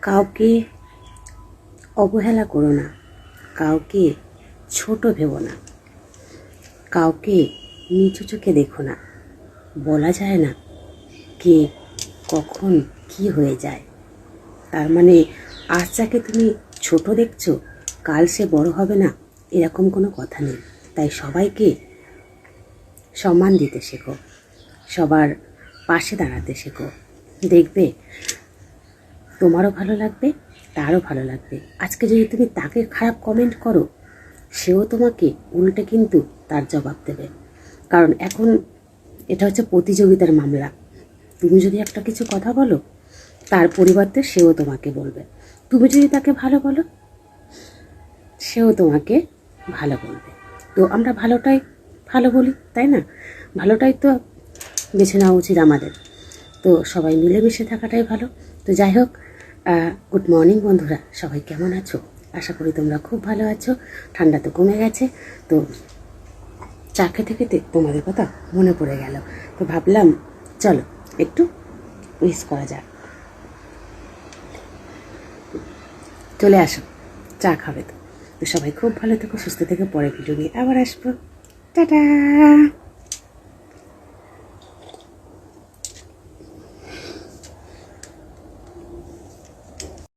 কাউকে অবহেলা করো না, কাউকে ছোট ভেবো না, কাউকে নিচু চোখে দেখো না। বলা যায় না কে কখন কি হয়ে যায়। তার মানে আজ যাকে তুমি ছোট দেখছো কাল সে বড় হবে না, এরকম কোনো কথা নেই। তাই সবাইকে সম্মান দিতে শেখো, সবার পাশে দাঁড়াতে শেখো। দেখবে তোমারও ভালো লাগবে, তারও ভালো লাগবে। আজকে যদি তুমি তাকে খারাপ কমেন্ট করো, সেও তোমাকে উল্টে কিন্তু তার জবাব দেবে। কারণ এখন এটা হচ্ছে প্রতিযোগিতার মামলা। তুমি যদি একটা কিছু কথা বলো, তার পরিবর্তে সেও তোমাকে বলবে। তুমি যদি তাকে ভালো বলো, সেও তোমাকে ভালো বলবে। তো আমরা ভালোটাই ভালো বলি, তাই না? ভালোটাই তো বেছে নেওয়া উচিত আমাদের। তো সবাই মিলেমিশে থাকাটাই ভালো। তো যাই হোক, গুড মর্নিং বন্ধুরা, সবাই কেমন আছো? আশা করি তোমরা খুব ভালো আছো। ঠান্ডা তো কমে গেছে, তো চা খেতে খেতে তোমাদের কথা মনে পড়ে গেল। তো ভাবলাম চলো একটু উইশ করা যাক। চলে আসো, চা খাবে তো। তো সবাই খুব ভালো থেকো, সুস্থ থেকে, পরে ভিডিও নিয়ে আবার আসবো। টাটা।